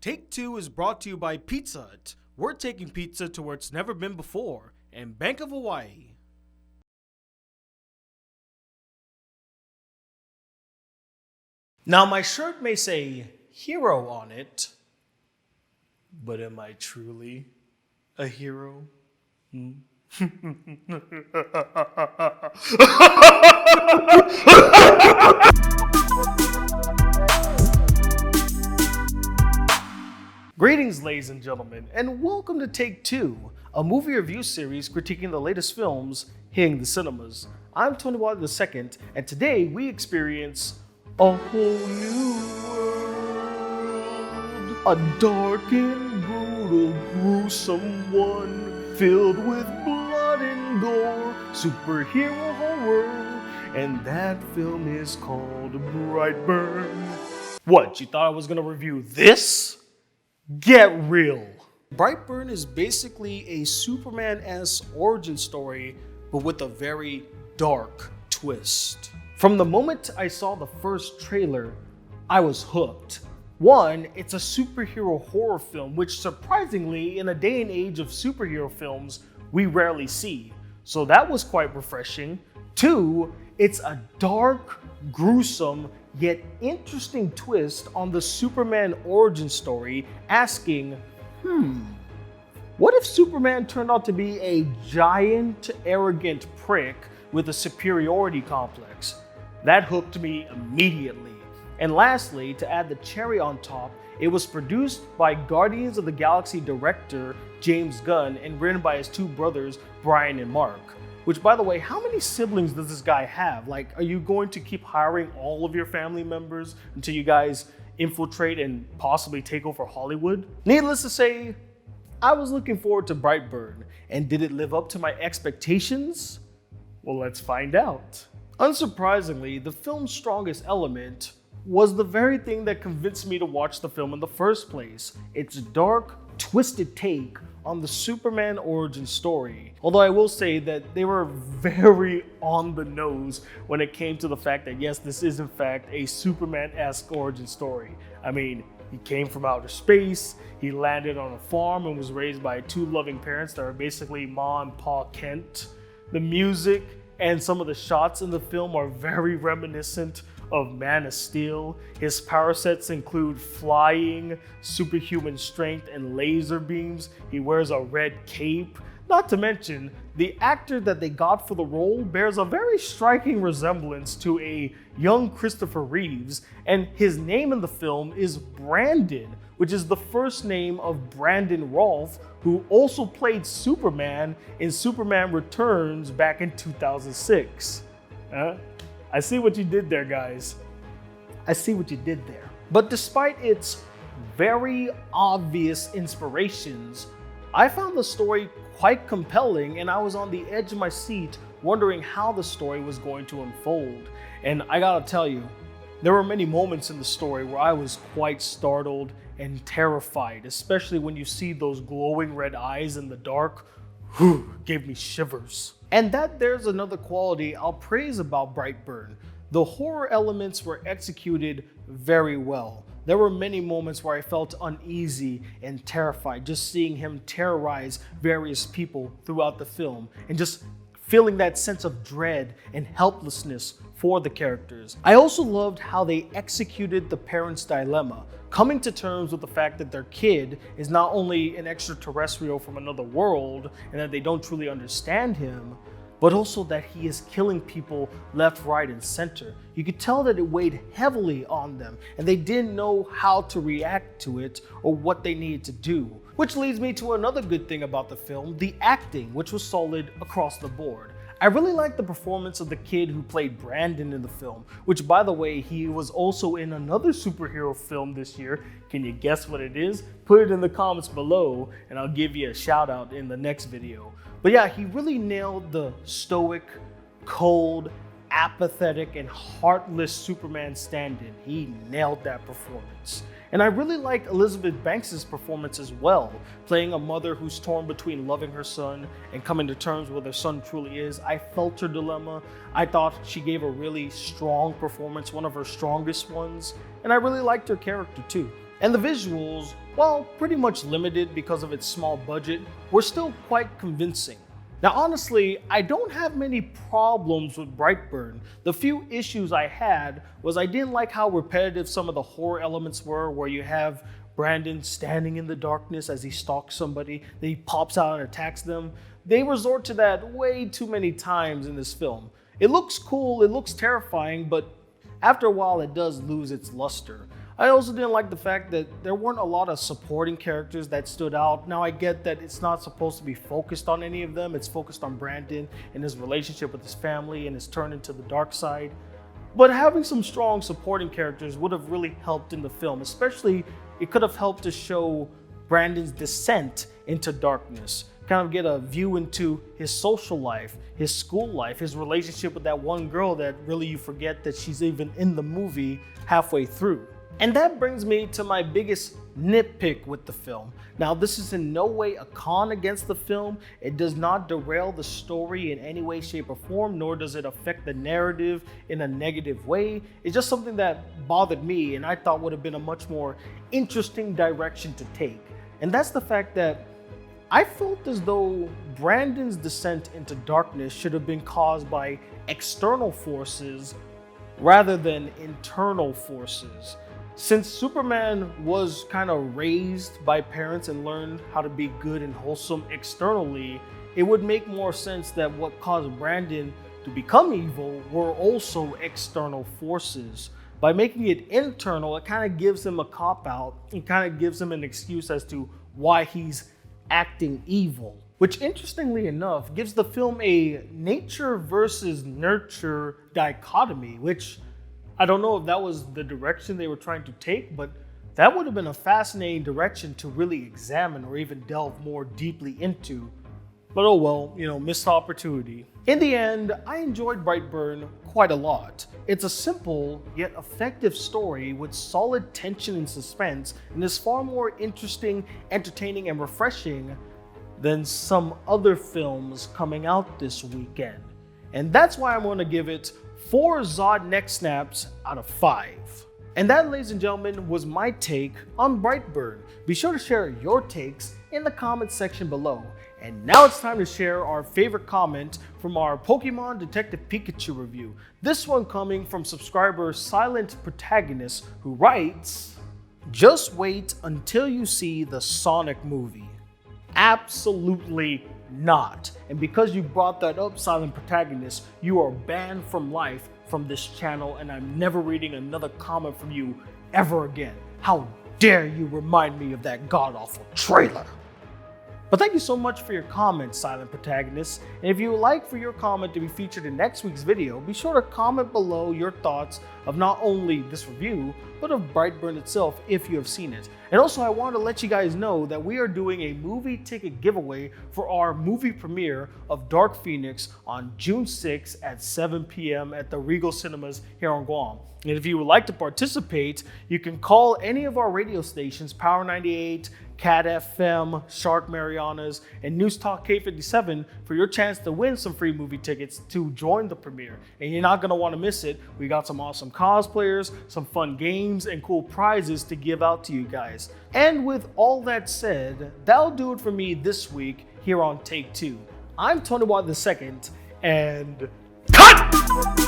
Take Two is brought to you by Pizza Hut. We're taking pizza to where it's never been before, and Bank of Hawaii. Now my shirt may say hero on it, but am I truly a hero? Greetings, ladies and gentlemen, and welcome to Take Two, a movie review series critiquing the latest films hitting the cinemas. I'm Tony Whatley II, and today we experience a whole new world. A dark and brutal, gruesome one, filled with blood and gore, superhero horror, and that film is called Brightburn. What, you thought I was gonna review this? Get real. Brightburn is basically a Superman-esque origin story, but with a very dark twist. From the moment I saw the first trailer, I was hooked. One, it's a superhero horror film, which surprisingly, in a day and age of superhero films, we rarely see. So that was quite refreshing. Two, it's a dark, gruesome, yet interesting twist on the Superman origin story, asking, what if Superman turned out to be a giant, arrogant prick with a superiority complex? That hooked me immediately. And lastly, to add the cherry on top, it was produced by Guardians of the Galaxy director James Gunn and written by his two brothers, Brian and Mark. Which, by the way, how many siblings does this guy have? Like, are you going to keep hiring all of your family members until you guys infiltrate and possibly take over Hollywood? Needless to say, I was looking forward to Brightburn, and did it live up to my expectations? Well, let's find out. Unsurprisingly, the film's strongest element was the very thing that convinced me to watch the film in the first place: its dark, twisted take on the Superman origin story. Although I will say that they were very on the nose when it came to the fact that yes, this is in fact a Superman-esque origin story. I mean, he came from outer space, he landed on a farm and was raised by two loving parents that are basically Ma and Pa Kent. The music and some of the shots in the film are very reminiscent of Man of Steel. His power sets include flying, superhuman strength, and laser beams. He wears a red cape. Not to mention, the actor that they got for the role bears a very striking resemblance to a young Christopher Reeves, and his name in the film is Brandon, which is the first name of Brandon Routh, who also played Superman in Superman Returns back in 2006. I see what you did there, guys. I see what you did there. But despite its very obvious inspirations, I found the story quite compelling, and I was on the edge of my seat wondering how the story was going to unfold. And I gotta tell you, there were many moments in the story where I was quite startled and terrified, especially when you see those glowing red eyes in the dark. Gave me shivers. And that there's another quality I'll praise about Brightburn. The horror elements were executed very well. There were many moments where I felt uneasy and terrified just seeing him terrorize various people throughout the film and just feeling that sense of dread and helplessness for the characters. I also loved how they executed the parents' dilemma, coming to terms with the fact that their kid is not only an extraterrestrial from another world and that they don't truly understand him, but also that he is killing people left, right, and center. You could tell that it weighed heavily on them and they didn't know how to react to it or what they needed to do. Which leads me to another good thing about the film, the acting, which was solid across the board. I really liked the performance of the kid who played Brandon in the film, which, by the way, he was also in another superhero film this year. Can you guess what it is? Put it in the comments below and I'll give you a shout out in the next video. But yeah, he really nailed the stoic, cold, apathetic, and heartless Superman stand-in. He nailed that performance. And I really liked Elizabeth Banks' performance as well, playing a mother who's torn between loving her son and coming to terms with her son truly is. I felt her dilemma. I thought she gave a really strong performance, one of her strongest ones, and I really liked her character too. And the visuals, while pretty much limited because of its small budget, were still quite convincing. Now honestly, I don't have many problems with Brightburn. The few issues I had was I didn't like how repetitive some of the horror elements were, where you have Brandon standing in the darkness as he stalks somebody, then he pops out and attacks them. They resort to that way too many times in this film. It looks cool, it looks terrifying, but after a while it does lose its luster. I also didn't like the fact that there weren't a lot of supporting characters that stood out. Now I get that it's not supposed to be focused on any of them, it's focused on Brandon and his relationship with his family and his turn into the dark side. But having some strong supporting characters would have really helped in the film, especially it could have helped to show Brandon's descent into darkness. Kind of get a view into his social life, his school life, his relationship with that one girl that really you forget that she's even in the movie halfway through. And that brings me to my biggest nitpick with the film. Now, this is in no way a con against the film. It does not derail the story in any way, shape, or form, nor does it affect the narrative in a negative way. It's just something that bothered me and I thought would have been a much more interesting direction to take. And that's the fact that I felt as though Brandon's descent into darkness should have been caused by external forces rather than internal forces. Since Superman was kind of raised by parents and learned how to be good and wholesome externally, it would make more sense that what caused Brandon to become evil were also external forces. By making it internal, it kind of gives him a cop-out and kind of gives him an excuse as to why he's acting evil. Which, interestingly enough, gives the film a nature versus nurture dichotomy, which I don't know if that was the direction they were trying to take, but that would have been a fascinating direction to really examine or even delve more deeply into. But oh well, missed opportunity. In the end, I enjoyed Brightburn quite a lot. It's a simple yet effective story with solid tension and suspense, and is far more interesting, entertaining, and refreshing than some other films coming out this weekend. And that's why I'm going to give it 4 Zod neck snaps out of 5. And that, ladies and gentlemen, was my take on Brightburn. Be sure to share your takes in the comments section below. And now it's time to share our favorite comment from our Pokemon Detective Pikachu review. This one coming from subscriber Silent Protagonist, who writes, "Just wait until you see the Sonic movie." Absolutely not. And because you brought that up, Silent Protagonist, you are banned from life from this channel, and I'm never reading another comment from you ever again. How dare you remind me of that god-awful trailer? But thank you so much for your comments, Silent Protagonist. And if you would like for your comment to be featured in next week's video, be sure to comment below your thoughts of not only this review, but of Brightburn itself if you have seen it. And also, I want to let you guys know that we are doing a movie ticket giveaway for our movie premiere of Dark Phoenix on June 6th at 7 p.m. at the Regal Cinemas here on Guam. And if you would like to participate, you can call any of our radio stations, Power 98, Cat FM, Shark Marianas, and News Talk K57 for your chance to win some free movie tickets to join the premiere. And you're not going to want to miss it. We got some awesome cosplayers, some fun games, and cool prizes to give out to you guys. And with all that said, that'll do it for me this week here on Take 2. I'm Tony Whatley II, and cut!